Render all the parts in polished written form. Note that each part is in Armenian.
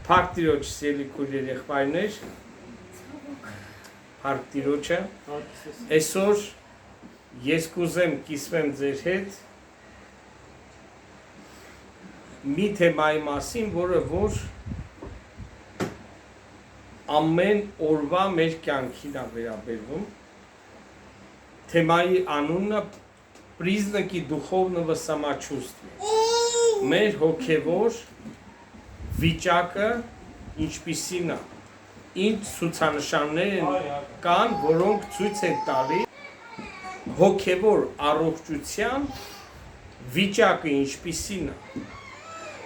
Փառք Տիրոջ սիրելի քույր երեխայներ, փառք Տիրոջը։ Այսօր ես կուզեմ կիսվեմ ձեր հետ մի թեմայի մասին, որը որ ամեն օրվա մեր կյանքին է վերաբերվում։ Թեմայի անունը «Признаки духовного самочувствия». Մեր հոգևոր վիճակը ինչպիսին է, ինչ ցուցանշաններ կան, որոնք ցույց են տալի հոգևոր առողջության վիճակը ինչպիսին է։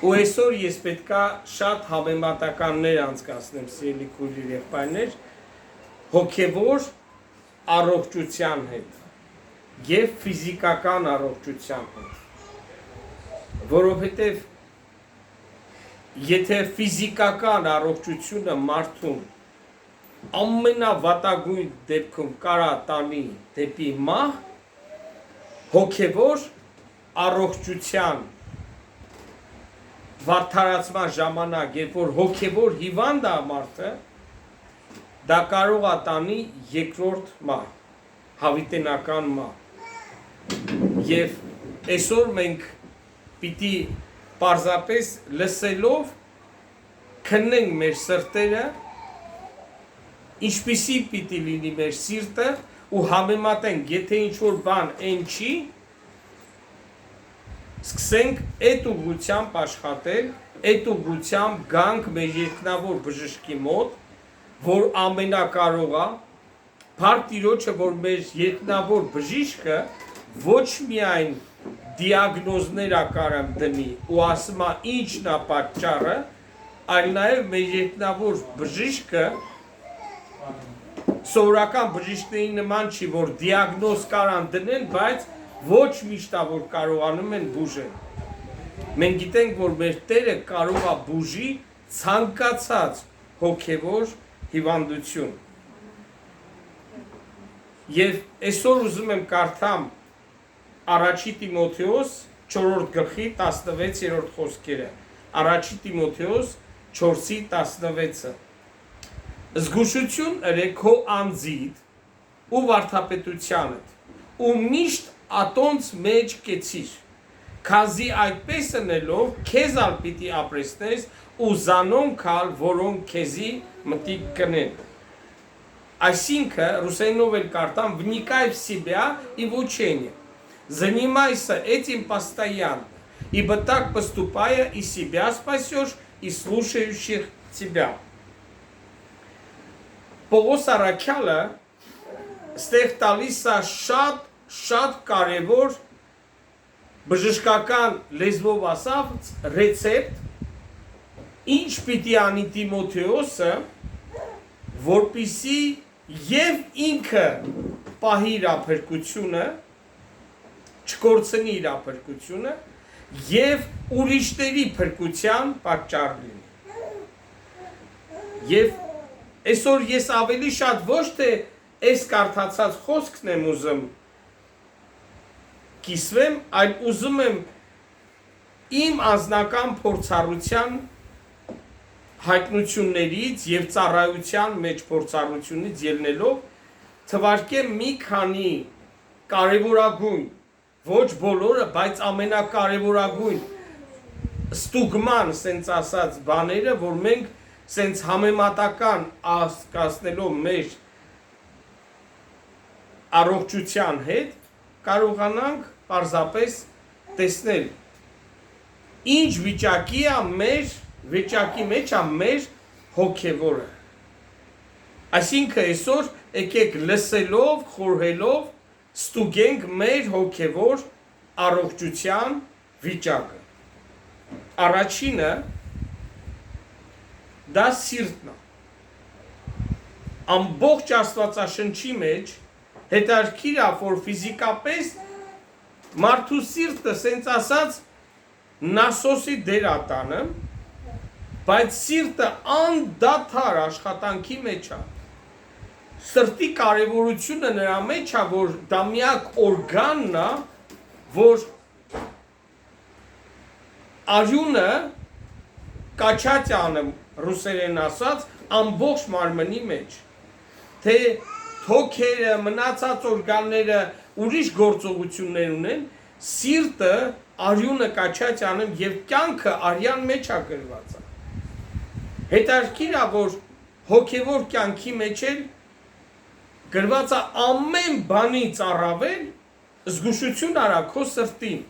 Ու այսօր ես պետքա շատ համեմատականներ անցկացնեմ, սիրելի քույր երեխայներ, հոգևոր առողջության հետ եւ ֆիզիկական առողջության հետ, որովհետեւ եթե ֆիզիկական առողջությունը մարդուն ամենավատագույն դեպքում կարա տանի դեպի մահ, հոգևոր առողջության վատթարացման ժամանակ, երբ որ հոգևոր հիվանդ է մարդը, դա կարող է տանի երկրորդ մահ, հավիտենական մահ։ Եվ այսօր մենք պիտի պարզապես լսելով քննենք մեր սրտերը, ինչպիսի պիտի լինի մեր սիրտը ու համեմատենք, եթե ինչ-որ բան այն չի, սկսենք այդ ուղղությամբ աշխատել, այդ ուղղությամբ գանք մեր երկնավոր բժշկի մոտ, որ ամենակարող է, փառք Տիրոջը, որ մեր երկնավոր բժիշկը ոչ միայն դիագնոզներ ակարամ դնի ու ասում է ինչն է պատճառը, այլ նաև մեր երկնավոր բժիշկը սովորական բժիշկների նման չի, որ դիագնոզ կարան դնեն, բայց ոչ միշտ է, որ կարողանում են բուժել։ Մենք գիտենք, որ մեր Տերը կարող է բուժի ցանկացած հոգևոր հիվանդություն։ Եվ այսօր ուզում եմ կարդամ Առաջի Տիմոթեոս 4-րդ գլխի 16-րդ խոսքերը։ Առաջի Տիմոթեոս 4:16-ը։ Զգուշություն ըրեք քո անձիդ ու վարդապետությանդ, ու միշտ ատոնց մեջ կեցիր, քազի այդպես ընելով քեզ ալ պիտի ապրեսնես ու զանոնքալ, որոնք քեզի մտիկ կնեն։ Այսինքն, ռուսերենով էլ կարդամ, вникай в себя и в учение. Занимайся этим постоянно, ибо так поступая и себя спасешь, и слушающих тебя. Պողոս առաքյալը ստեղ տալիս է շատ կարևոր բժշկական լեզվով ասած ռեցեպտ, ինչ պիտի անի Տիմոթեոսը, որպիսի եւ ինքը պահի իր ապրկությունը, չկորցնի իր ապրկությունը եւ ուրիշների փրկության պատճառ լինի։ Եվ այսօր ես ավելի շատ ոչ թե այս կարդացած խոսքն եմ ուզում կիսվեմ, այլ ուզում եմ իմ անձնական փորձառության հայտնություններից եւ ծառայության մեջ փորձառությունից ելնելով թվարկեմ մի քանի կարևորագույն, ոչ բոլորը, բայց ամենակարևորագույն ստուգման, սենց ասած, բաները, որ մենք սենց համեմատական ասկացնելով մեր առողջության հետ կարողանանք պարզապես տեսնել ինչ վիճակի է մեր վիճակի մեջ է մեր հոգևորը։ Այսինքն այսօր եկեք լսելով, խորհելով ստուգենք մեր հոգևոր առողջության վիճակը։ Առաջինը դա սիրտն է։ Ամբողջ Աստվածաշնչի մեջ հետարքիր է, որ ֆիզիկապես մարդու սիրտը սենց ասած նասոսի դեր է տանը, բայց սիրտը անդադար աշխատանքի մեջ է։ Սրտի կարևորությունը նրա մեջ է, որ դա միակ օրգանն է, որ արյունը կաչատյանը ռուսերեն ասած ամբողջ մարմնի մեջ թե թոքերը մնացած օրգանները ուրիշ գործողություններ ունեն սիրտը արյունը կաչատյանը եւ կյանքը արյան մեջ է գրված հետարքիր է որ հոգեվոր կյանքի մեջ էլ գրված է ամեն բանից առավել զգուշություն արա քո սրտին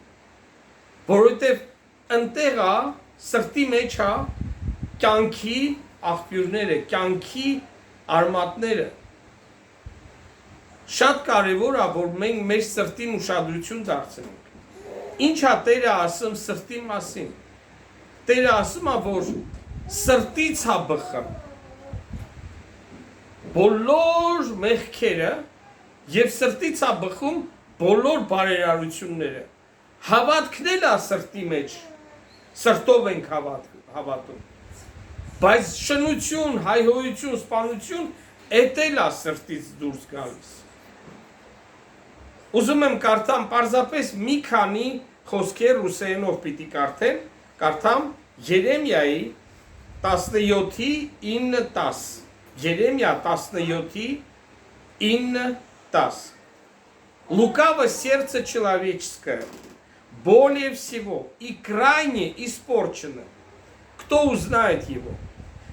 որովհետեւ ընտեղ է սրտի մեջ է կյանքի աղբյուրները կյանքի արմատները շատ կարևոր է որ մենք մեր սրտին ուշադրություն դարձնենք ինչ է Տերը ասում սրտի մասին Տերը ասում է որ սրտից է բխում բոլոր մեղքերը եւ սրտից է բխում բոլոր բարերարությունները հավատքն էլ է սրտի մեջ սրտով ենք հավատում բայց շնություն հայհոյություն սպանություն էտել է սրտից դուրս գալիս Ուզում եմ կարդամ պարզապես մի քանի խոսքեր ռուսերենով պիտի կարդամ Երեմիայի 17-ի 9-10 Երեմիա 17-ի 9-10 Лукаво сердце человеческое более всего и крайне испорчено кто узнает его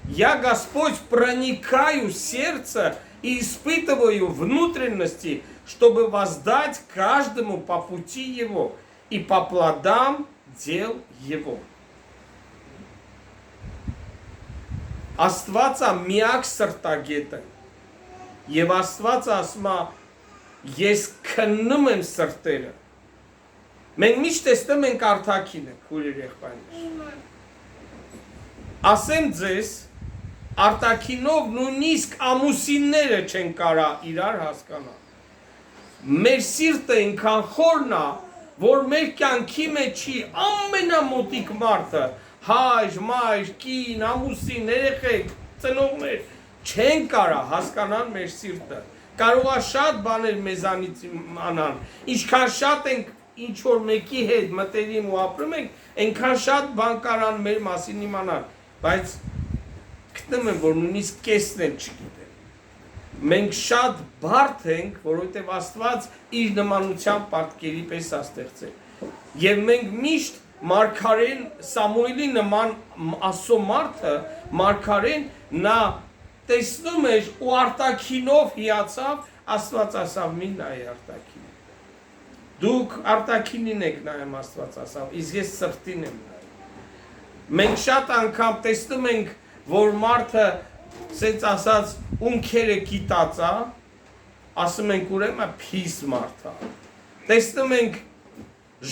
Я Господь проникаю в сердце и испытываю внутренности чтобы воздать каждому по пути его и по плодам дел его. Աստվածը միակ սրտագետ է եւ Աստվածը ասում է ես քննում եմ սրտերը մենք միշտ տեսնում ենք արտաքինը քույր եղբայրներ ասեմ ձեզ արտաքինով նույնիսկ ամուսինները չեն կարա իրար հասկանալ մեր սիրտը ինքան խորն է որ մեր կյանքի մեջի ամենամոտիկ մարդը հայր, մայր, կին, ամուսին, երեխեք, ծնողներ չեն կարա հասկանալ մեր սիրտը կարող է շատ բաներ մեզանից իմանան ինչքան շատ ենք ինչ որ մեկի հետ մտերիմ ու ապրում ենք այնքան շատ բան կարան մեր մասին իմանալ բայց գտնում եմ որ նույնիսկ կեսն էլ չգիտեն մենք շատ բարդ ենք որովհետև Աստված իր նմանության պատկերի պես է ստեղծել եւ մենք միշտ Մարգարեն Սամուելի նման Աստծո մարդը Մարգարեն նա տեսնում էր ու արտաքինով հիացավ Աստված ասավ մի նայ արտաքին դուք արտաքինին եք նայում Աստված ասավ իսկ ես սրտին եմ նայում մենք շատ անգամ տեսնում ենք որ մարդը սենց ասած ունքերը կիտածա ասում ենք ուրեմն փիս մարդա տեսնում ենք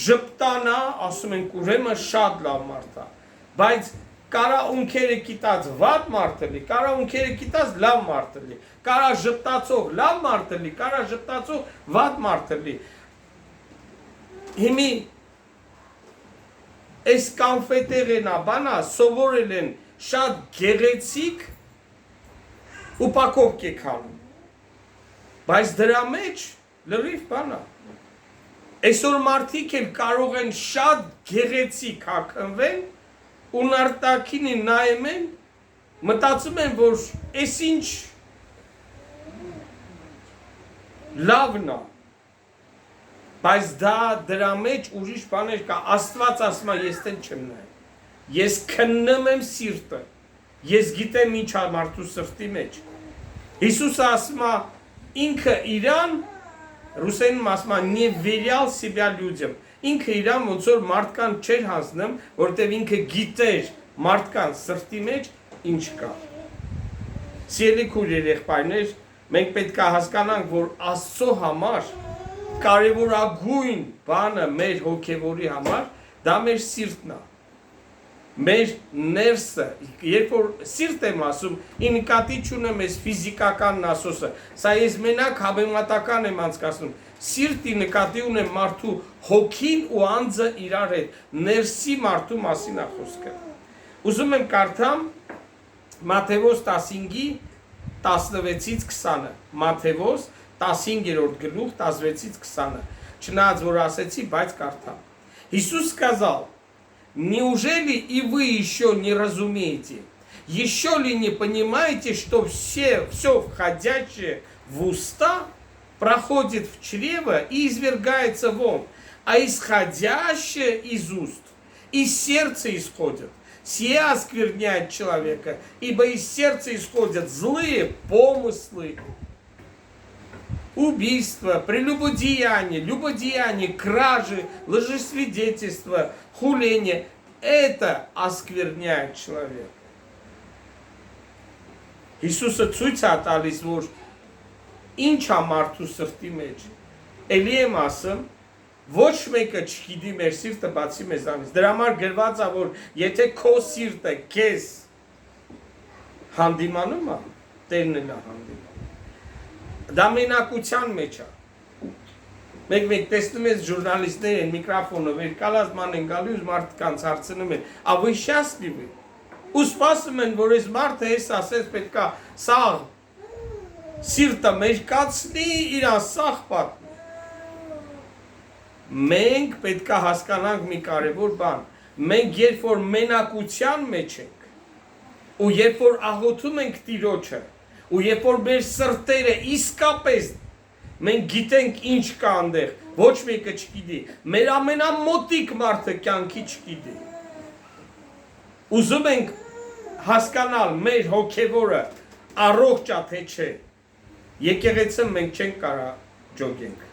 ժպտանա ասում ենք ուրեմն շատ լավ մարդա բայց կարա ունքերը կիտած վատ մարդ լինի կարա ունքերը կիտած լավ մարդ լինի կարա ժպտացող լավ մարդ լինի կարա ժպտացող վատ մարդ լինի հիմի այս կոնֆետերենա բանա սովորել են շատ գեղեցիկ ուպակով կեք հանում բայց դրա մեջ լրիվ բան է այսօր մարդիկ էլ կարող են շատ գեղեցիկ հագնվել ու արտաքինին նայում են մտածում են որ այս ինչ լավն է բայց դրա մեջ ուրիշ բաներ կա Աստված ասում է ես տեն չեմ նայում ես քննում եմ սիրտը ես գիտեմ ինչ է մարդու սրտի մեջ Հիսուսը ասում է ինքը իրան ռուսերեն ասում է не верял себя людям ինքը իրան ոնց որ մարդկան չէր հանձնում որտեվ ինքը գիտեր մարդկան սրտի մեջ ինչ կա Սիրելի քույր երեխայներ մենք պետք է հասկանանք որ Աստծո համար կարևորագույն բանը մեր հոգևորի համար դա մեր սիրտն է մեր ներսը երբ որ սիրտ եմ ասում ի նկատի չունեմ այս ֆիզիկական ասոսը սա ես մենակ հավեմատական եմ անցկացնում սիրտի նկատի ունեմ մարդու հոգին ու անձը իրար հետ ներսի մարդու մասին է խոսքը ուզում եմ կարդամ Մատթեոս 15-ի 16-ից 20-ը Մատթեոս 15-րդ գլուխ 16-ից 20-ը չնայած որ ասեցի բայց կարդամ Иисус сказал неужели и вы еще не разумеете? Еще ли не понимаете, что все входящее в уста проходит в чрево и извергается вон, а исходящее из уст из сердца исходит. Сие оскверняет человека, ибо из сердца исходят злые помыслы, убийства, прелюбодеяние, любодеяние, кражи, лжесвидетельство, хуление. Это оскверняет человека. Հիսուսը ցույց է տալիս, որ ինչ է մարդու սրտի մեջ։ Էլի եմ ասում, ոչ մեկը չգիտի մեր սիրտը բացի մեզանից։ Դրա համար գրված է, որ եթե քո սիրտը քեզ հանդիմանում է, Տերն էլ է հանդիմանում։ Դա մենակության մեջ է։ Մեկ տեսնում ես ժուրնալիստներ են միկրոֆոնը վեր կալազման են գալիս մարդկանց հարցնում են, «А вы счастливы?» Ու սպասում են, որ այս մարդը էս ասես պետքա սաղ սիրտը մեջկացնի, իրան սաղ պատմի։ Մենք պետքա հասկանանք մի կարևոր բան։ Մենք երբ որ մենակության մեջ ենք, ու երբ որ աղոթում ենք Տիրոջը, ու երբ որ մեր սրտերը իսկապես մենք գիտենք ինչ կա այնտեղ, ոչ մեկը չգիտի, մեր ամենամոտիկ մարդը կյանքի չգիտի։ Ուզում ենք հասկանալ մեր հոգևորը առողջ է թե չէ։ Եկեղեցը մենք չենք կարա ջոգենք։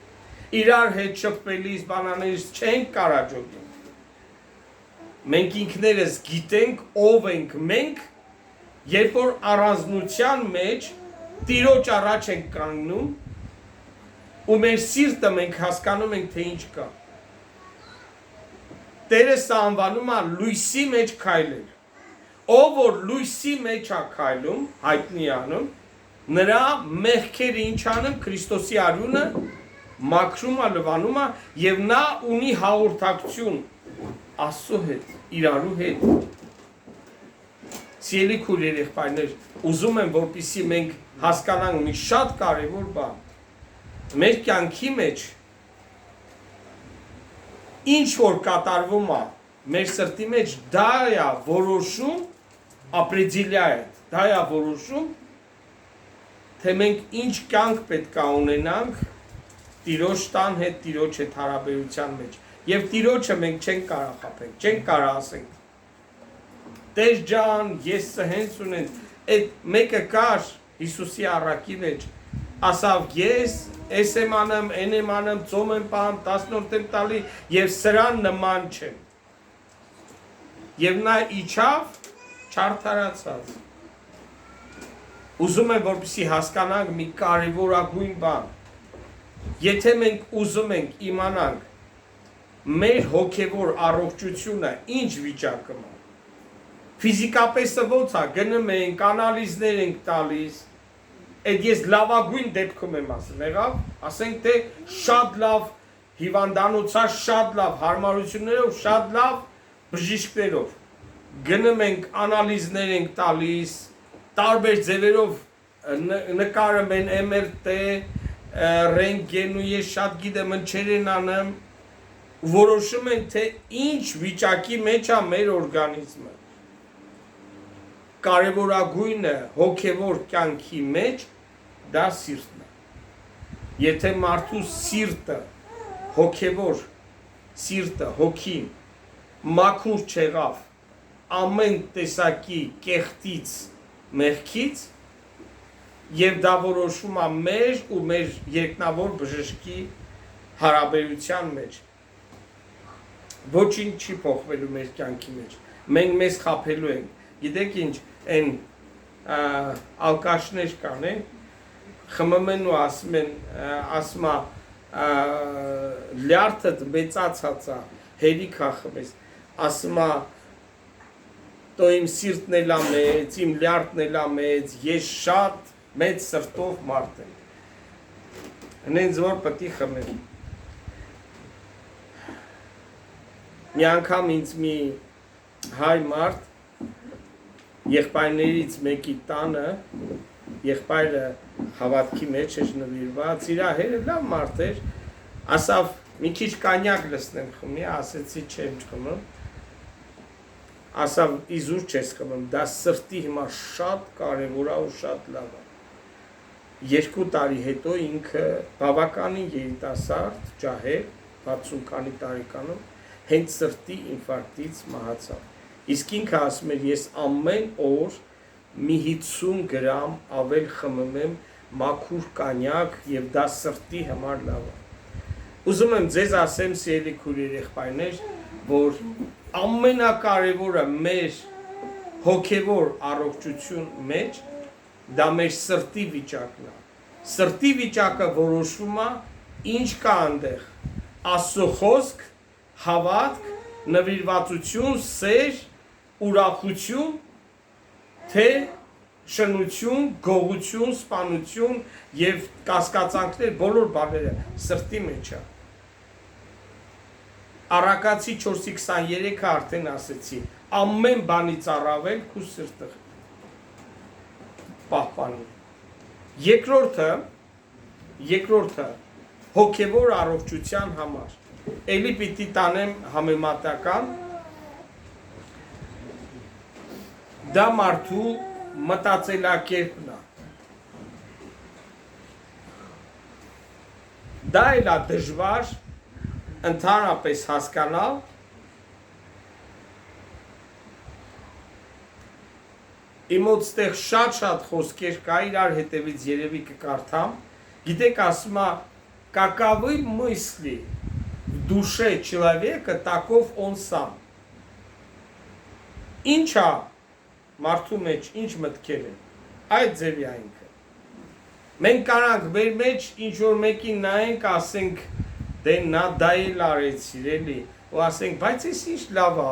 Իրար հետ շփվելիս բանաներից չենք կարա ջոգենք։ Մենք ինքներս գիտենք ով ենք մենք, երբ որ առանձնության մեջ Տիրոջ առաջ ենք կանգնում ու մեր սիրտը մենք հասկանում ենք թե ինչ կա։ Տերը սա անվանում է լույսի մեջ քայլել։ Ով որ լույսի մեջ է քայլում, հայտնի անում, նրա մեղքերը ինչ անում, Քրիստոսի արյունը մաքրում է, լվանում է եւ նա ունի հաղորդակցություն Աստծո հետ, իրարու հետ։ Սիրելի քույր երեխաներ, ուզում եմ որպեսզի մենք հասկանանք մի շատ կարևոր բան։ Մեր կյանքի մեջ ինչ որ կատարվում է մեր սրտի մեջ, դա է որոշում, ապրեդիլյայդ, դա է որոշում, թե մենք ինչ կյանք պետք է ունենանք Տիրոջ տան հետ, Տիրոջ հետ հարաբերության մեջ։ Եվ Տիրոջը մենք չենք կարող խաբենք, չենք կարող ասենք։ Տեր ջան, ես հենց ունեն, այդ մեկը կար Հիսուսի առակի մեջ, ասավ ես ես եմ անում, են եմ անում, ծոմ եմ պահում, 10-րդ եմ տալի եւ սրան նման չեմ։ Եվ նա իջավ չարդարացած։ Ուզում եմ որպեսզի հասկանանք մի կարևորագույն բան։ Եթե մենք ուզում ենք իմանանք մեր հոգևոր առողջությունը ինչ վիճակում է, ֆիզիկապես ոնց է, գնում ենք, անալիզներ ենք տալիս, այդ ես լավագույն դեպքում եմ ասում, եղավ, ասենք թե շատ լավ հիվանդանոցա, շատ լավ հարմարություններով, շատ լավ բժիշկներով, գնում ենք, անալիզներ ենք տալիս, տարբեր ձևերով նկարում են MRT, ռենտգեն ու ես շատ գիտեմ ընչեր են անում, որոշում են թե ինչ վիճակի մեջ է մեր օրգանիզմը։ Կարևորագույնը հոգևոր կյանքի մեջ դա սիրտն է։ Եթե մարդու սիրտը, հոգևոր սիրտը, հոգին մաքուր չեղավ ամեն տեսակի կեղտից, մեղքից, եւ դա որոշում է մեր ու մեր երկնավոր բժշկի հարաբերության մեջ։ Ոչինչ չի փոխվելու մեր կյանքի մեջ։ Մենք մեզ խաբելու ենք։ Գիտեք ինչ, այն ալկաշներ կան, խմում են ու ասում են, ասում է լյարդը մեծացած է, հերիք է խմես, ասում է տո իմ սիրտն էլ է մեծ, իմ լյարդն էլ է մեծ, ես շատ մեծ սրտով մարդ եմ։ Հենց որ պետք է խմեմ։ Մի անգամ ինձ մի հայ մարդ եղբայրներից մեկի տանը, եղբայրը հավատքի մեջ էր նվիրված, իր հերը լավ մարդ էր, ասավ մի քիչ կանյակ լցնեմ խմի, ասեցի չեմ չխմում։ ասավ իզուր չես խմում, դա սրտի հիմա շատ կարևոր է ու շատ լավ է։ 2 տարի հետո ինքը բավականին երիտասարդ ջահել 60 քանի տարեկանում հենց սրտի ինֆարկտից մահացավ։ Իսկ ինքը ասում էր ես ամեն օր մի 50 գրամ ավել խմում եմ մաքուր կանյակ եւ դա սրտի համար լավ է։ Ուզում եմ ձեզ ասեմ սիրելի քույր եղբայրներ, որ ամենակարևորը մեր հոգևոր առողջություն մեջ դա մեր սրտի վիճակն է։ Սրտի վիճակը որոշվում է ինչ կա այնտեղ։ Աստծո խոսք, հավատք, նվիրվածություն, սեր, ուրախություն, թե շնություն, գողություն, սպանություն եւ կասկածանքներ բոլոր բաները սրտի մեջ է։ Առակացի 4:23-ը արդեն ասեցի, ամեն բանից առավել քու սրտը պահպանի։ Երկրորդը հոգևոր առողջության համար։ Էլի պիտի տանեմ համեմատական, դա մարդու մտածելակերպն է։ Դա էլ է դժվար ընդհանրապես հասկանալ, իմոց ստեղ շատ խոսքեր կա, իրար հետևից երևի կկարդամ, գիտեք ասում է, каковы мысли в душе человека, таков он сам։ Ինչ է մարդու մեջ, ինչ մտքեր են, այդ ձևի է ինքը։ Մենք կարանք մեր մեջ ինչ-որ մեկին նայենք, ասենք, դե նա դա էլ արեցիր էլի, ու ասենք, բայց ես ինչ լավ է,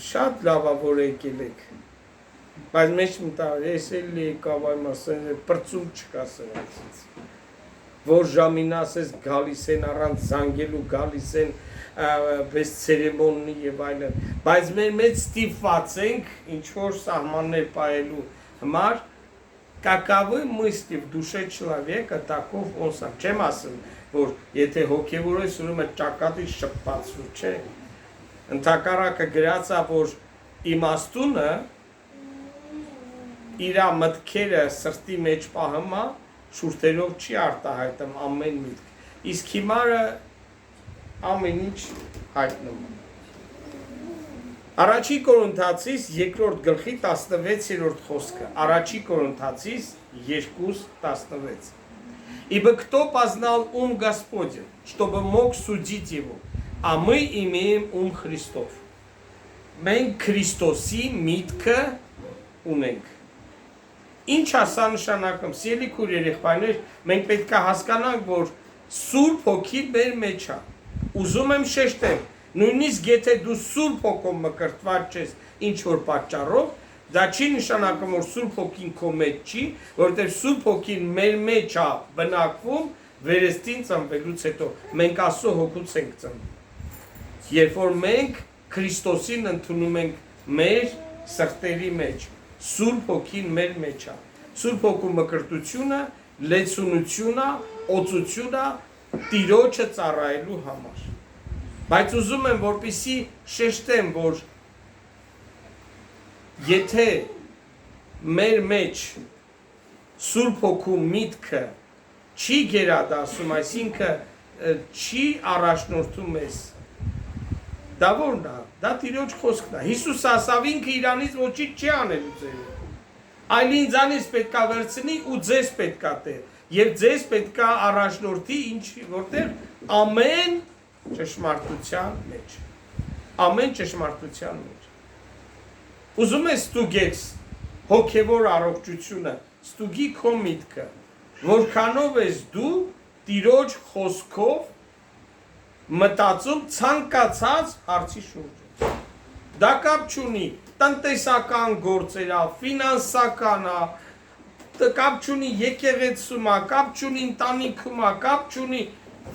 շատ լավ է, որ եկել եք։ Բայց մեջ մտար, ես էլ եկավ այմ ասեն, պրծում չկա սրանցից։ Որ ժամին ասես գալիս են առանց զանգելու, գալիս են без ցերեմոնի եւ այլն։ Բայց մեր մեջ ստիպված ենք ինչ-որ սահմաններ պահելու համար, каковы мысли в душе человека, таков он сам։ Չեմ ասում, որ եթե հոգևոր ես ուրեմն ճակատից շփվածու, չէ։ Ընդհակառակը գրած է, որ իմաստունը իր մտքերը սրտի մեջ պահում է, շուրթերով չի արտահայտում ամեն միտք։ Իսկ հիմարը ամեն ինչ հայտնում է։ Առաջի Կորինթացիս 2-րդ գլխի 16-րդ խոսքը։ Առաջի Կորինթացիս 2:16։ Ибо кто познал ум Господень, чтобы мог судить его, а мы имеем ум Христов։ Մենք Քրիստոսի միտքը ունենք։ Ինչ ասա նշանակում, սիրելի քույր երեխաներ, մենք պետք է հասկանանք, որ Սուրբ Հոգի մեր մեջ է։ Ուզում եմ շեշտել, նույնիսկ եթե դու Սուրբ Հոգով մկրտված ես ինչ որ պատճառով, դա չի նշանակում, որ Սուրբ Հոգին քո մեջ չի, որովհետև Սուրբ Հոգին մեր մեջ է բնակվում վերստին ծնվելուց հետո։ Մենք Աստծո Հոգուց ենք ծնվում։ Երբ որ մենք Քրիստոսին ընդունում ենք մեր սրտերի մեջ, Սուրբ Հոգին մեր մեջ է։ Սուրբ Հոգու մկրտությունը, լեցունությունը, օծությունը Տիրոջը ծառայելու համար։ Բայց ուզում եմ, որպեսզի շեշտեմ, որ եթե մեր մեջ Սուրբ Հոգու միտքը չի գերադասում, այսինքն չի առաջնորդում ես, դա որն է, դա Տիրոջ խոսքն է։ Հիսուս ասավ ինքը իրանից ոչինչ չի անելու ձեր։ Այլ ինձանից պետքա վերցնի ու ձեզ պետքա տեր։ Եվ ձեզ պետքա առաջնորդի ինչ որտեղ ամեն ճշմարտության մեջ։ Ամեն ճշմարտության մեջ։ Ուզում ես ստուգես հոգևոր առողջությունը, ստուգի քո միտքը, որքանով ես դու Տիրոջ խոսքով մտածում ցանկացած հարցի շուրջ։ Դա կապ չունի տնտեսական գործերա, ֆինանսական, կապ չունի եկեղեցում, կապ չունի ընտանիքում, կապ չունի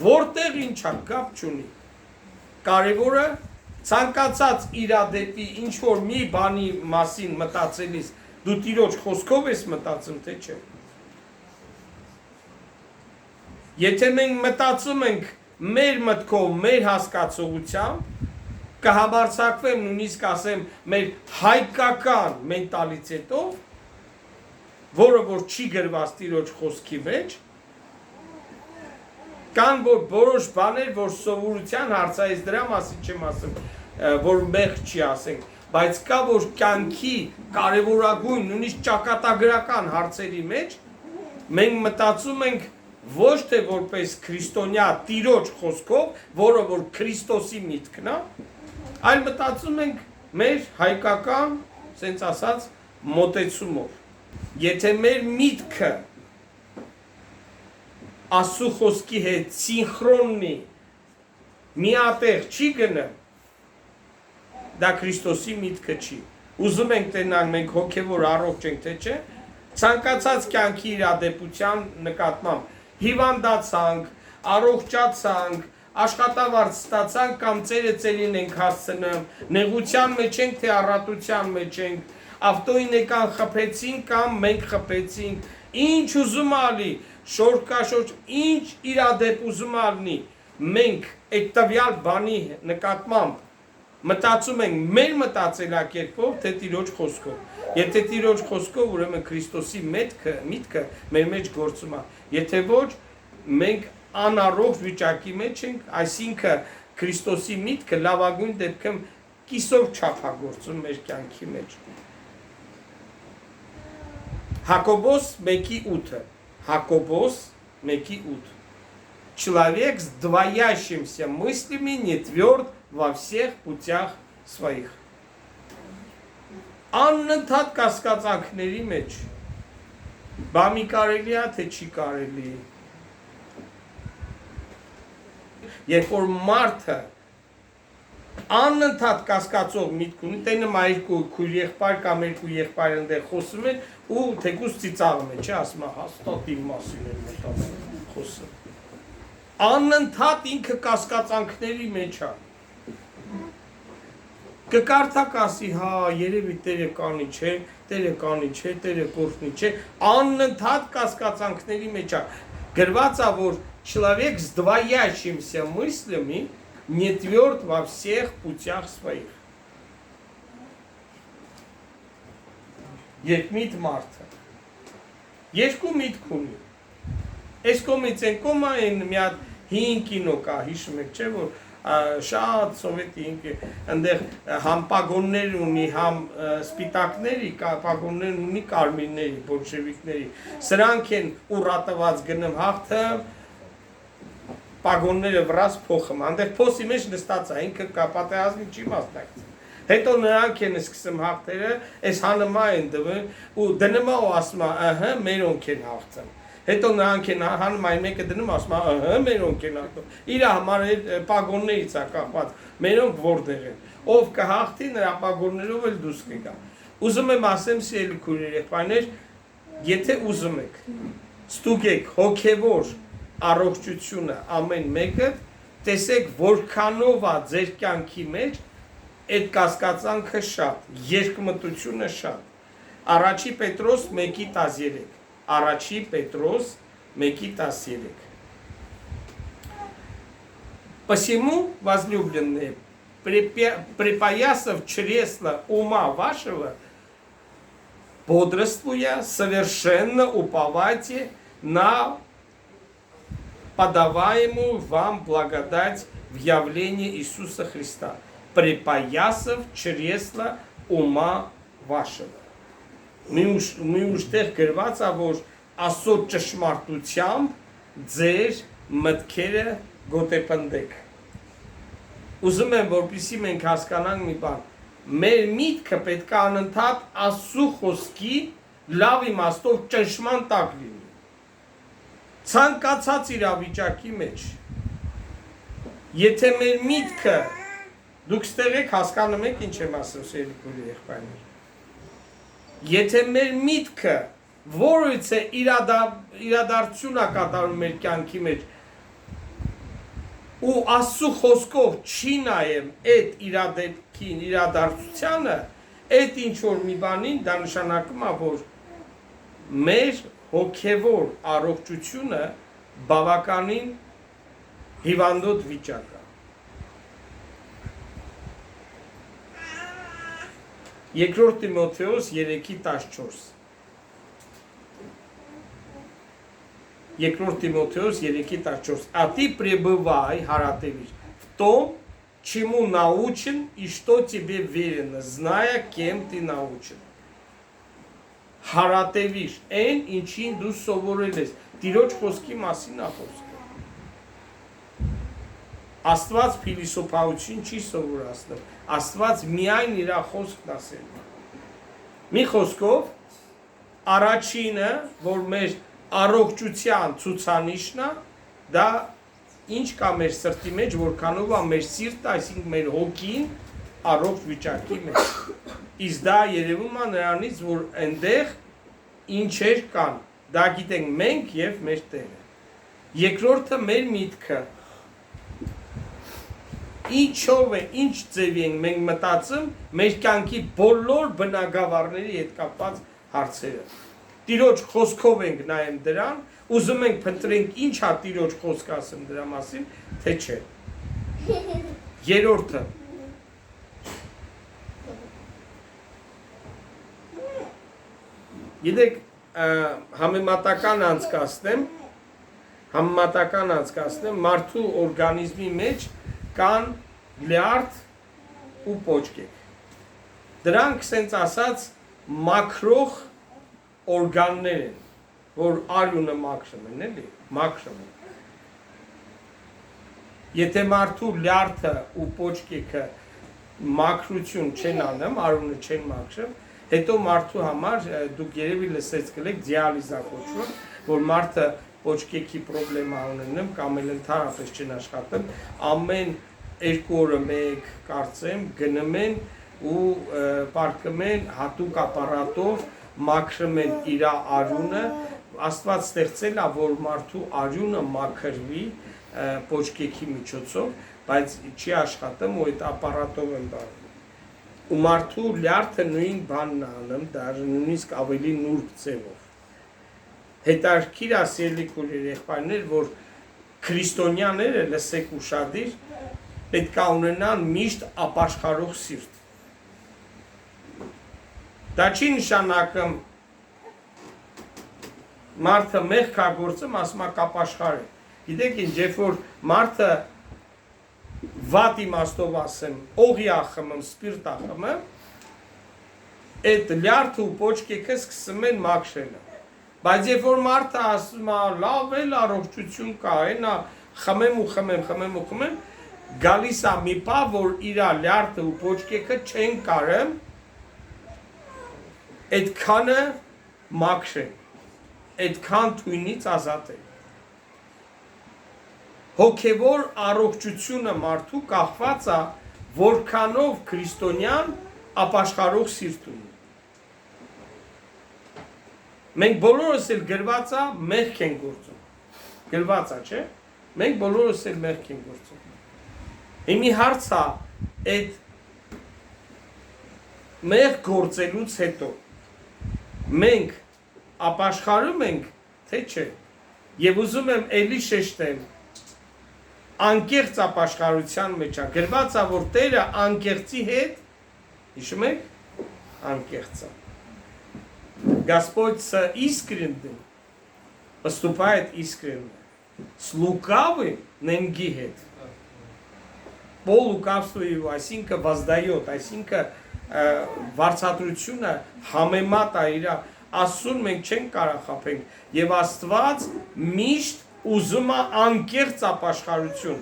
որտեղ ինչա, կապ չունի։ Կարևորը ցանկացած իրադեպի ինչ որ մի բանի մասին մտածելիս դու Տիրոջ խոսքով ես մտածում, թե չէ։ Եթե մենք մտածում ենք մեր մտքով, մեր հասկացողությամբ, կհամարձակվեմ նույնիսկ ասեմ մեր հայկական մենտալիտետով, որը որ չի գրված Տիրոջ խոսքի մեջ, կան որ որոշ բաներ, որ սովորության հարցայից դրա մասին չեմ ասում, որ մեղ չի ասենք, բայց կա որ կյանքի կարևորագույն, նույնիսկ ճակատագրական հարցերի մեջ մենք մտածում ենք ոչ թե որպես քրիստոնյա Տիրոջ խոսքով, որը որ Քրիստոսի միտքն է, այլ մտածում ենք մեր հայկական, ասենց ասած, մոտեցումով։ Եթե մեր միտքը Աստծո խոսքի հետ սինխրոննի միատեղ չի գնում, դա Քրիստոսի միտքը չի։ Ուզում ենք տենանք մենք հոգևոր առողջ ենք, թե չէ, ցանկացած կյանքի իրադեպության նկատմամբ հիվանդացանք, առողջացանք, աշխատավարձ ստացանք կամ ծերին ենք հասցնում, նեղության մեջ ենք, թե առատության մեջ ենք, ավտոին եկան խփեցին կամ մենք խփեցինք, ինչ ուզում ալի, շորքաշորջ, ինչ իրադեպ ուզում ալնի, մենք այդ տվյալ բանի նկատմամբ մտածում ենք մեր մտածելակերպով, թե Տիրոջ խոսքով։ Եթե Տիրոջ խոսքով, ուրեմն Քրիստոսի միտքը մեր մեջ գործում է։ Եթե ոչ, մենք անառողջ վիճակի մեջ ենք, այսինքն Քրիստոսի միտքը լավագույն դեպքում կիսով չափագործում մեր կյանքի մեջ։ Հակոբոս 1:8 Հակոբոս 1:8 Человек с двоящимся мыслями не тверд во всех путях своих։ Անընդհատ կասկածանքների մեջ բա մի կարելի է թե չի կարելի։ Երբ որ մարդը անընդհատ կասկածող միտք ունի, տենը երկու քույր եղբայր կամ երկու եղբայր ընդեղ խոսում են ու թեկուզ ծիծաղում է, չէ, ասում է հաստատ իմ մասին են մտածում խոսում։ Անընդհատ ինքը կասկածանքների մեջ է։ Կկարդա կասի, հա, երևի Տերը կանի չէ, Տերը կանի չէ, Տերը կորտնի չէ, անընդհատ կասկածանքների մեջ է։ Գրված է, որ человек с двоящимися мыслями не тверд во всех путях своих։ Երկմիտ մարդը երկու միտք ունի։ Այս կողմից են կոմա են մի հատ հին կինո կա, հիշում եք, չէ, որ շատ սովետի այնտեղ համ պագոններ ունի, համ սպիտակների, պագոններ ունի կարմիրների, բոլշևիկների։ Սրանք են ուռատված գնում հաղթը, պագոնները վրաս փոխում, այնտեղ փոսի մեջ նստած է, ինքը պատերազմի չի մասնակցում։ Հետո նրանք են սկսում հաղթերը, այս հանմա են դվում ու դնում ու ասում է, ըհը, մերոնք են հաղթում։ Հետո նրանք են հանում այն մեկը դնում, ասում է, ըհը, մերոնք են հաղթում։ Իր համար պագոններից է կապված, մերոնք որտեղ են։ Ով կհաղթի, նրա պագոններով էլ դուրս կգա։ Ուզում եմ ասեմ, սիրելի քույրեր, եղբայրներ, եթե ուզում եք, ստուգեք հոգևոր առողջությունը ամեն մեկը, տեսեք որքանով է ձեր կյանքի մեջ այդ կասկածանքը շատ, երկմտությունը շատ։ Առաջի Պետրոս 1:13 Առաջի Պետրոս 1:13 Посему, возлюбленные, припоясав чресло ума вашего, бодрствуя, совершенно уповайте на подаваемую вам благодать в явлении Иисуса Христа, припоясав чресло ума вашего։ Մի ուշտեղ գրված է, որ Աստծո ճշմարտությամբ ձեր մտքերը գոտեպնդեք։ Ուզում եմ, որպեսզի մենք հասկանանք մի բան, մեր միտքը պետք է անընդհատ Աստծո խոսքի լավ իմաստով ճնշման տակ լինի։ Ցանկացած իրավիճակի մեջ, եթե մեր միտքը, դուք ստեղ եք հասկանում եք ինչ եմ ասում, սիրելի քույր եղբայրներ, եթե մեր միտքը որևէ իրադարձություն է կատարում մեր կյանքի մեջ ու Աստծո խոսքով չի նայեմ այդ իրադեպքին, իրադարձությանը, այդ ինչ որ մի բանին, դա նշանակում է, որ մեր հոգևոր առողջությունը բավականին հիվանդոտ վիճակ է։ Երկրորդ Տիմոթեոս 3:14 Երկրորդ Տիմոթեոս 3:14 А ты пребывай, հարատևիր, в том, чему научен и что тебе верено, зная, кем ты научен. Հարատևիր, այն ինչին դու սովորել ես, Տիրոջ խոսքի մասին է խոսքը։ Աստված փիլիսոփայություն չի սովորացնում, Աստված միայն իր խոսքն ասել։ Մի խոսքով, առաջինը, որ մեր առողջության ցուցանիշն է, դա ինչ կա մեր սրտի մեջ, որքանով է մեր սիրտը, այսինքն մեր հոգին առողջ վիճակի մեջ։ Իսկ դա երևում է նրանից, որ այնտեղ ինչեր կան, դա գիտենք մենք եւ մեր Տերը։ Երկրորդը մեր միտքը։ Ինչով է, ինչ ձև ենք մենք մտածում մեր կյանքի բոլոր բնագավառների հետ կապված հարցերը։ Տիրոջ խոսքով ենք նայում դրան, ուզում ենք փնտրենք ինչ է Տիրոջ խոսքը ասում դրա մասին, թե չէ։ Երրորդը Գիտեք, համեմատական անցկացնեմ, մարդու օրգանիզմի մեջ կան լյարդ ու պոճկեր։ Դրանք սենց ասած մաքրող օրգաններ են, որ արյունը մաքրում են, էլի, մաքրում են։ Եթե մարդու լյարդը ու պոճկեքը մաքրություն չեն անում, արյունը չեն մաքրում, հետո մարդու համար դուք երևի լսեց կլեք դիալիզա կոչվում, որ մարդը պոճկեքի պրոբլեմա ունենում կամ էլ ընդհանրապես չեն աշխատում, ամեն 2 օրը մեկ կարծեմ գնում են ու պարկում են հատուկ ապարատով մաքրում են իր արյունը, Աստված ստեղծել է, որ մարդու արյունը մաքրվի պոճկեքի միջոցով, բայց չի աշխատում ու այդ ապարատով են բառում։ Ու մարդու լյարդը նույն բանն է անում, դեռ նույնիսկ ավելի նուրբ ձևով։ Հետարքիր է սիրելի երեխաներ, որ քրիստոնյաները լսեք ուշադիր, պետք է ունենան միշտ ապաշխարող սիրտ։ Դա չի նշանակում մարդը մեղք է գործում, ասում է կապաշխար է։ Գիտեք ինչ, երբ որ մարդը վատ իմաստով ասեմ, օղի է խմում, սպիրտ է խմում, այդ լյարդը ու պոճկեքը սկսում են մաքրելը։ Բայց երբ որ մարդը ասում է, լավ էլ առողջություն կա, այնա խմեմ, գալիս է մի պահ, որ իր լյարդը ու պոճկեքը չեն կարում այդքանը մաքրել, այդքան թույնից ազատել։ Հոգևոր առողջությունը մարդու կախված է, որքանով քրիստոնյան ապաշխարող սիրտ ունի։ Մենք բոլորս էլ գրված է մեղք ենք գործում։ Գրված է, չէ՞։ Մենք բոլորս էլ մեղք ենք գործում։ Հիմի հարց է, այդ մեղք գործելուց հետո մենք ապաշխարում ենք, թե չէ։ Եվ ուզում եմ էլի շեշտեմ, անկեղծ ապաշխարության մեջ է, գրված է, որ Տերը անկեղծի հետ, հիշում եք, անկեղծ է։ Господь с искренним поступает искренне, с лукавым նենգի հետ։ Пол лукавства его, այսինքն воздает, այսինքն վարձատրությունը համեմատ է իր, Աստծուն մենք չենք կարող խաբենք, եւ Աստված միշտ ուզում է անկեղծ ապաշխարություն։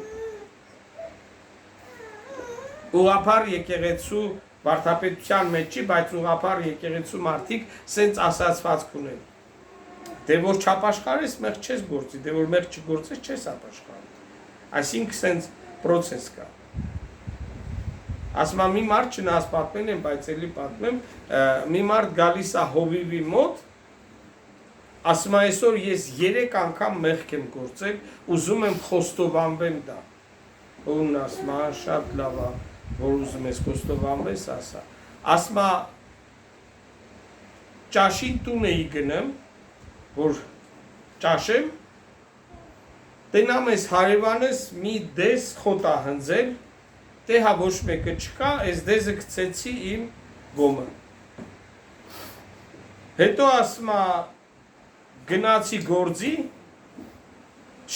Ուղղափառ եկեղեցու վարդապետության մեջ չի, բայց ուղղափառ եկեղեցու մարդիկ սենց ասացվածք ունեն։ Դե որ չապաշխարես, մեղք չես գործի, դե որ մեղք չգործես, չես ապաշխարի։ Այսինքն սենց process կա։ Ասում եմ մի մարդ չնայած պատմել եմ, բայց էլի պատմեմ, մի մարդ գալիս է հովիվի մոտ, ասում է այսօր ես 3 անգամ մեղք եմ գործել, ուզում եմ խոստովանվեմ դա։ Ուրն ասում է շատ լավ է, որ ուզում ես խոստովանվես, ասա։ Ասում է ճաշին տուն էի գնում, որ ճաշեմ, տենամ ես հարևանս մի դես խոտ է հնձել, դե հա ոչ մեկը չկա, այս դեզը գցեցի իմ գոմը։ Հետո ասում է գնացի գործի,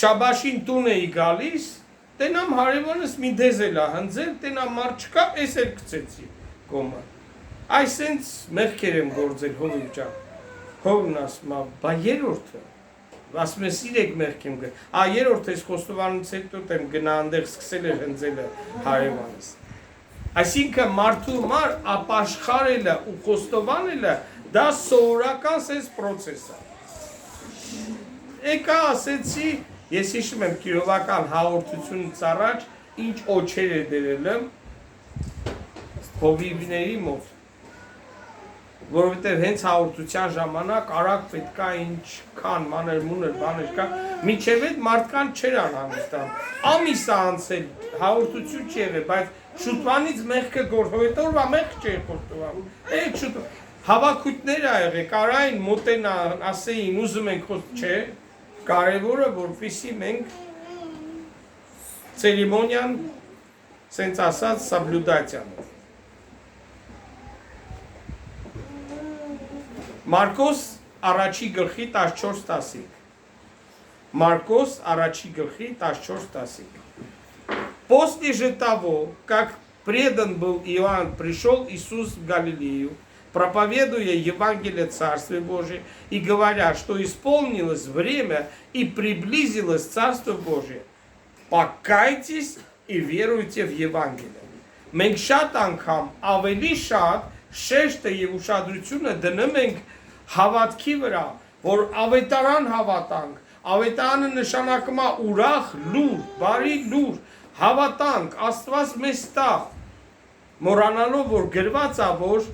շաբաշին տուն էի գալիս, տենամ հարևանս մի դեզել է հնձել, տենամ մարդ չկա, ես էլ գցեցի կոմը։ Այսենց մեղքեր եմ գործել հովի վճար։ Հովն ասում է, բա երորդը, ասում է սիրեք մեղք եմ գը, երորդը ես խոստովանից հետո եմ գնա անդեղ սկսել էր հնձելը հարևանս։ Այսինքն մարդու մար ապաշխարելը ու խոստովանելը դա սովորական սենց պրոցես է։ Եկա ասեցի, ես հիշում եմ Կիրովական հաղորդությունից առաջ ինչ օջեր է դերել եմ հովիվների մոտ, որովհետև հենց հաղորդության ժամանակ արագ պետքա ինչքան մանր մուներ բաներ կա, միջև այդ մարդկան չեր անհանգստանում, ամիս է անցել, հաղորդություն չի եղել, բայց շուտվանից մեղքը գործ, օրվա մեղք չէ խոստովանում, այդ շուտ հավաքույթներ ա եղել, կարային մոտենան, ասեին, ուզում ենք խոստ չէ, կարևորը որպեսզի մենք ցերեմոնիան սենց ասած սաբլյուդացիան։ Մարկոս առաջի գլխի 14-10 Маркос առաջի գլխի 14-10 После же того, как предан был Иоанн, пришел Иисус в Галилею, проповедуя Евангелие Царствия Божия и говоря, что исполнилось время и приблизилось Царство Божие, покайтесь и веруйте в Евангелие. Մենք շատ անգամ ավելի շատ շեշտը եւ ուշադրությունը դնում ենք հավատքի վրա, որ ավետարան հավատանք, ավետարանը նշանակում է ուրախ լուր, բարի լուր, հավատանք, Աստված մեզ տա, մոռանալով որ գրված է, որ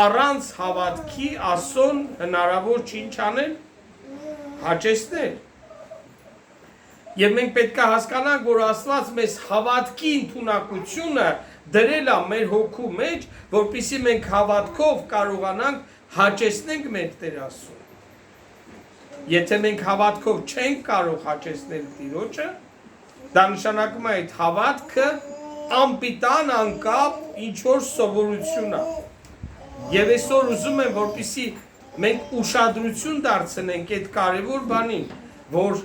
առանց հավատքի ասոն հնարավոր չի ինչ անել, հաճեցնել։ Եվ մենք պետք է հասկանանք, որ Աստված մեզ հավատքի ընդունակությունը դրել է մեր հոգու մեջ, որպեսզի մենք հավատքով կարողանանք հաճեցնենք մեր Տեր Աստծուն։ Եթե մենք հավատքով չենք կարող հաճեցնել Տիրոջը, դա նշանակում է այդ հավատքը անպիտան անկապ ինչ որ սովորություն է։ Եվ այսօր ուզում եմ, որպեսզի մենք ուշադրություն դարձնենք այդ կարևոր բանին, որ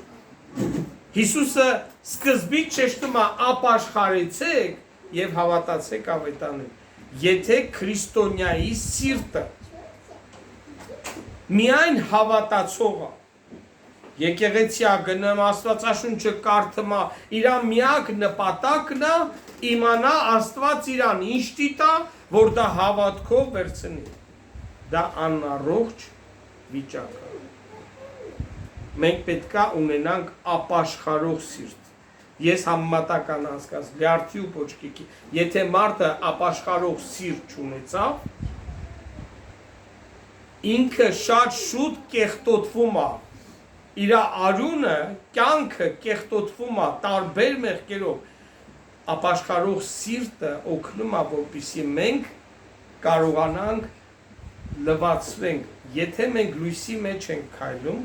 Հիսուսը սկզբից շեշտում է ապաշխարեցեք եւ հավատացեք ավետանին։ Եթե քրիստոնյայի սիրտը միայն հավատացողը եկեղեցիա գնում Աստվածաշունչը կարդում իր միակ նպատակն է իմանա Աստված իրան ինչ դիտա, որ դա հավատքով վերցնի։ Դա անառողջ վիճակ է։ Մենք պետք է ունենանք ապաշխարող սիրտ։ Ես համեմատական անցկաց լյարդի ու փոչկիկի։ Եթե մարդը ապաշխարող սիրտ չունեցավ, ինքը շատ շուտ կեղտոտվում է։ Իր արյունը, կյանքը կեղտոտվում է տարբեր մեղքերով։ Ապաշխարող սիրտը օգնում է, որպեսզի մենք կարողանանք լվացվենք։ Եթե մենք լույսի մեջ ենք քայլում,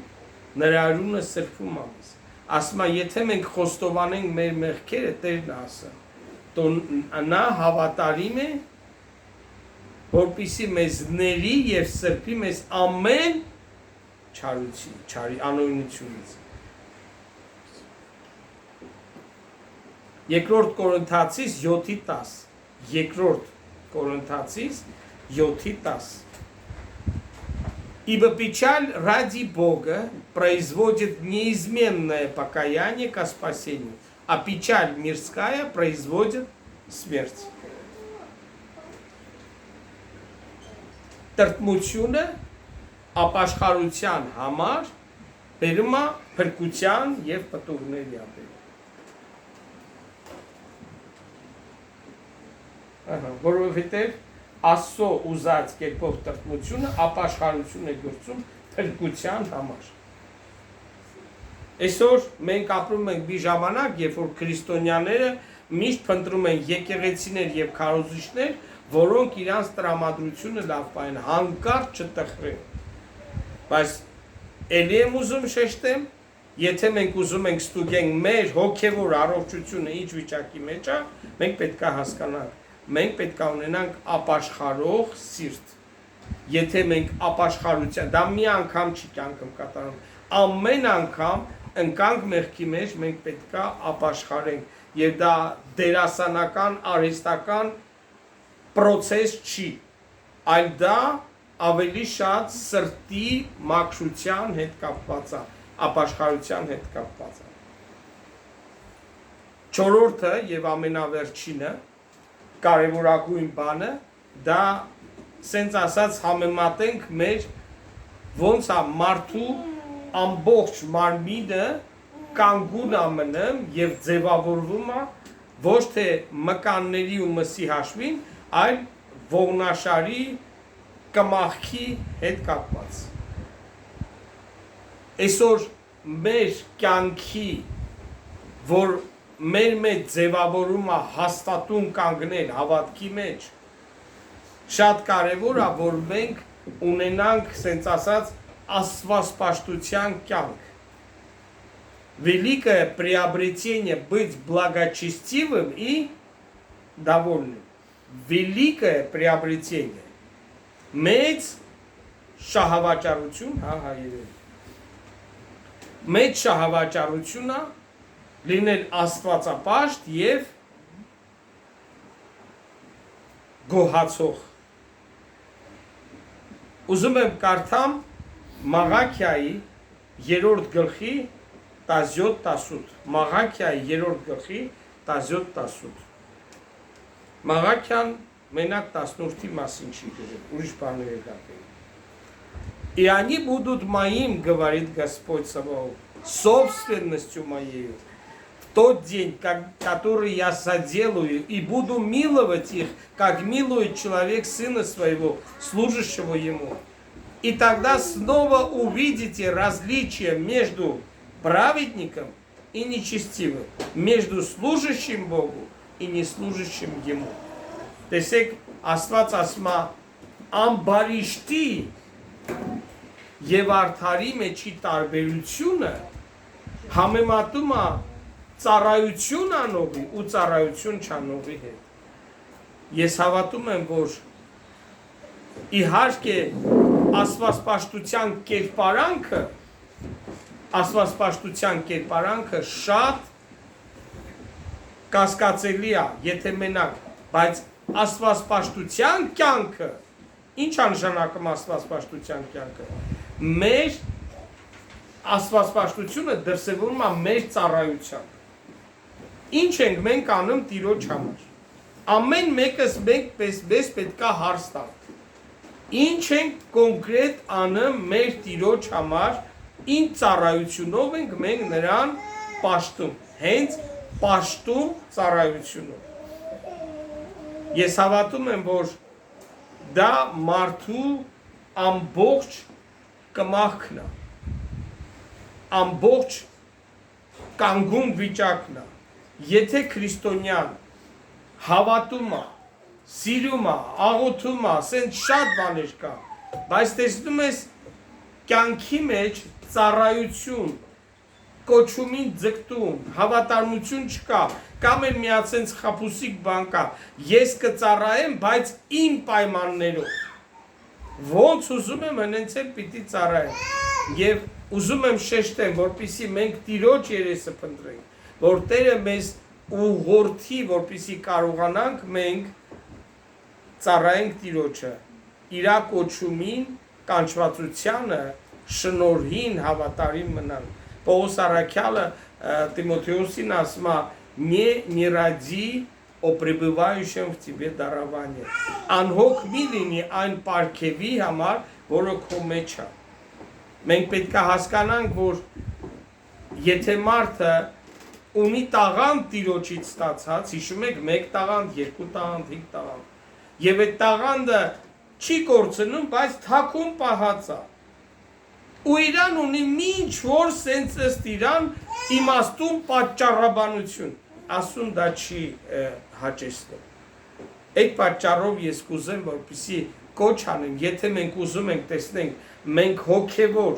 նրա արյունը սրբում է մեզ։ Ասում է, եթե մենք խոստովանենք մեր մեղքերը, Տերն ասում, նա հավատարիմ է, որպեսզի մեզ ների եւ սրբի մեզ ամեն չարի անօրինությունից։ Երկրորդ Կորինթացիս 7:10 Երկրորդ Կորինթացիս 7:10 Ибо печаль ради Бога производит неизменное покаяние ко спасению, а печаль мирская производит смерть. Տրտմությունը ապաշխարության համար բերում է փրկության եւ պտուղների ապեր։ Որովհետեւ Աստծո ուզած կերպով տրտմությունը ապաշխարություն է գործում փրկության համար։ Այսօր մենք ապրում ենք մի ժամանակ, երբ որ քրիստոնյաները միշտ փնտրում են եկեղեցիներ եւ քարոզիչներ, որոնք իրանց տրամադրությունը լավ պահեն, հանկարծ չտխրեն։ Բայց ելի եմ ուզում շեշտեմ, եթե մենք ուզում ենք ստուգենք մեր հոգևոր առողջությունը ինչ վիճակի մեջ է, մենք պետք է հասկանանք, մենք պետք է ունենանք ապաշխարող սիրտ։ եթե մենք ապաշխարության, դա մի անգամ չի կյանքում կատարում, ամեն անգամ ընկանք մեղքի մեջ մենք պետքա ապաշխարենք, եւ դա դերասանական, արհեստական process չի, այլ դա ավելի շատ սրտի մաքրության հետ կապված է, ապաշխարության հետ կապված է։ Չորրորդը եւ ամենավերջինը կարևորագույն բանը դա սենց ասած համեմատենք մեր ոնց է մարդու ամբողջ մարմինը կանգուն է մնում եւ ձևավորվում է ոչ թե մկանների ու մսի հաշվին, այլ ողնաշարի կմախքի հետ կապված։ Այսօր մեր կյանքի, որ մեր մեջ ձևավորում է հաստատուն կանգնել հավատքի մեջ, շատ կարևոր է, որ մենք ունենանք, սենց ասած, աստվածպաշտության կյանք։ Великое приобретение быть благочестивым и довольным. Великое приобретение. Մեծ շահավաճառություն, մեծ շահավաճառությունն է լինել աստվածապաշտ եւ գոհացող։ Ուզում եմ կարդամ Մաղաքիայի 3-րդ գլխի 17-18։ Մաղաքիայի 3-րդ գլխի 17-18։ Մաղաքիան մենակ 18-ի մասին չի գրել, ուրիշ բաներ է դատել։ И они будут моим, говорит Господь Саваоф, собственностью моею, в тот день, который я соделаю, и буду миловать их, как милует человек сына своего, служащего ему. И тогда снова увидите различие между праведником и нечестивым, между служащим Богу и неслужащим ему. Տեսեք, Աստված ասում է ամբարիշտի եւ արդարի մեջի տարբերությունը համեմատում է ծառայություն անողի ու ծառայություն չանողի հետ։ Ես հավատում եմ, որ իհարկե աստվածպաշտության կերպարանքը շատ կասկածելի է, եթե մենակ, բայց աստվածպաշտության կյանքը, ինչ նշանակում աստվածպաշտության կյանքը, մեր աստվածպաշտությունը դրսևորում է մեր ծառայությամբ։ Ինչ ենք մենք անում Տիրոջ համար։ Ամեն մեկս մենք պես պետքա հարց տանք։ Ինչ ենք կոնկրետ անում մեր Տիրոջ համար, ինչ ծառայությունով ենք մենք նրան պաշտում, հենց պաշտում ծառայությունով։ Ես հավատում եմ, որ դա մարդու ամբողջ կմախքն է, ամբողջ կանգուն վիճակն է, եթե քրիստոնյան հավատում է, սիրում է, աղոթում է, ասենց շատ բաներ կա, բայց տեսնում ես կյանքի մեջ ծառայություն, կոչումին ձգտում, հավատարմություն չկա, կամ էլ միացենց խապուսիկ բան կա, ես կծառայեմ, բայց իմ պայմաններով, ոնց ուզում եմ հենց էլ պիտի ծառայեմ, եւ ուզում եմ շեշտեմ, որպեսզի մենք Տիրոջ երեսը փնտրենք, որ Տերը մեզ ուղղորդի, որպեսզի կարողանանք մենք ծառայենք Տիրոջը, իր կոչումին, կանչվածությանը, շնորհին հավատարիմ մնանք։ Պողոս առաքյալը Տիմոթեոսին ասում է. «Не ради о пребывающем в тебе даровании». Անհոգ մի լինի այն պարգևի համար, որը քո մեջ է։ Մենք պետք է հասկանանք, որ եթե մարդը ունի տաղանդ Տիրոջից ստացած, հիշում եք, 1 տաղանդ, 2 տաղանդ, 5 տաղանդ, եւ այդ տաղանդը չի կորցնում, բայց թաքուն պահած է։ Ու իրան ունի ինչ որ սենց ըստ իրան իմաստուն պատճառաբանություն, ասում դա չի հաճեցնում։ Այդ պատճառով ես կուզեմ, որպեսզի կոչ անեմ, եթե մենք ուզում ենք տեսնենք, մենք հոգևոր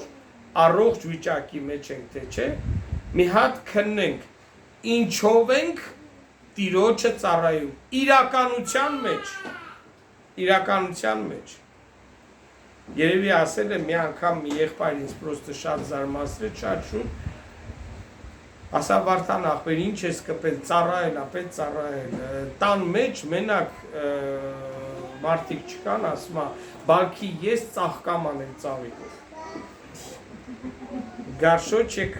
առողջ վիճակի մեջ ենք, թե չէ, մի հատ քննենք, ինչով ենք Տիրոջը ծառայում, իրականության մեջ, Երևի ասել է մի անգամ մի եղբայր ինձ պրոստը շատ զարմացրեց, շատ շուտ։ Ասա Վարդան ախպեր, ինչ ես կպել, ծառայել, ապետ ծառայել։ Տան մեջ մենակ մարդիկ չկան, ասում է, բալքի ես ծաղկամ անել ծաղիկով։ Գարշոչեք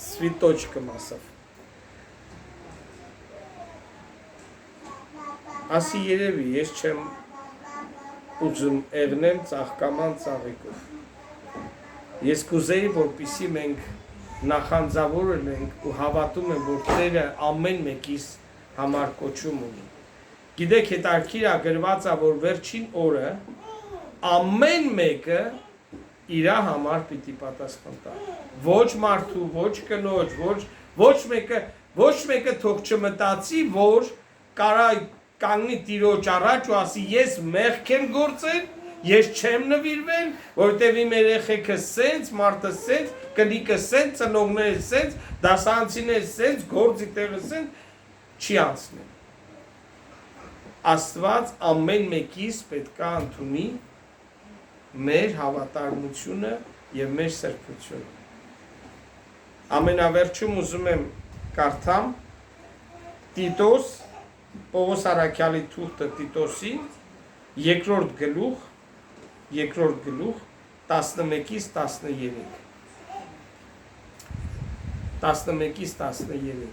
սվիտոչկը մասով։ Ասի երևի, ես չեմ ուզում եղնեմ ծաղկաման ծաղիկով։ Ես կուզեի, որպեսզի մենք նախանձավորել ենք ու հավատում եմ, որ Տերը ամեն մեկիս համար կոչում ունի։ Գիտեք, հետաքրքիր է գրված է, որ վերջին օրը ամեն մեկը իր համար պիտի պատասխան տա։ Ոչ մարդու, ոչ կնոջ, ոչ մեկը թող չմտածի, որ կարա կանգնի Տիրոջ առաջ ու ասի ես մեղք եմ գործել, ես չեմ նվիրվել, որտեվ իմ երեխեքը սենց, մարդը սենց, կնիկը սենց, ծնողները սենց, դասարանցիները սենց, գործի տեղը սենց, չի անցնել։ Աստված ամեն մեկիս պետքա ընդունի մեր հավատարմությունը եւ մեր սրբությունը։ Ամենավերջում ուզում եմ կարդամ Տիտոս Պողոս Արաքյալի թուղթը Տիտոսի երկրորդ գլուխ 11-ից 13 11-ից 13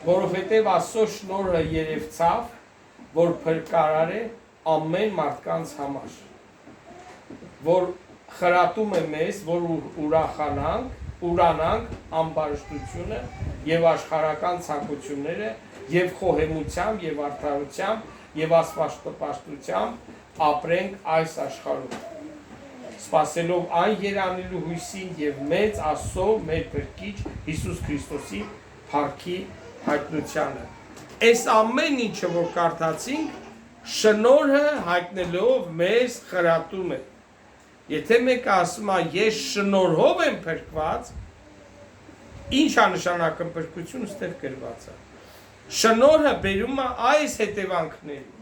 Որովհետև Աստծո շնորհը երևցավ, որ փրկարար է ամեն մարդկանց համար, որ խրատում է մեզ, որ ուրանանք ամբարշտությունը եւ աշխարհական ցանկությունները եւ խոհեմությամբ եւ արդարությամբ եւ աստվածաշտապաշտությամբ ապրենք այս աշխարհում սպասելով այն երանելու հույսին եւ մեծ Աստծո մեր Փրկիչ Հիսուս Քրիստոսի փառքի հայտնությանը այս ամեն ինչը որ կարդացինք շնորհը հայտնելով մեզ խրատում է եթե մեկը ասում է ես շնորհով եմ փրկված ինչ է նշանակում փրկությունը ստեղ գրված է շնորհը բերում է այս հետևանքներին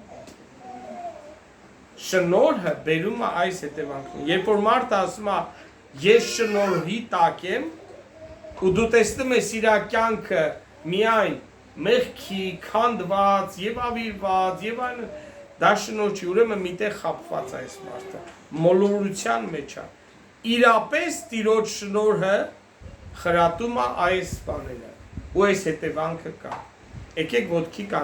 երբ որ մարդը ասում է ես շնորհի տակ եմ ու դու տեսնում ես իր կյանքը միայն մեղքի քանդված եւ ավիրված եւ այն դա շնորհ չի ուրեմն միտեղ խապված է այս մարդը մոլորության մեջ է իրապես Տիրոջ շնորհը խրատում է այս բաները ու այս հետևանքը կա եկեք ոտքի կանգնենք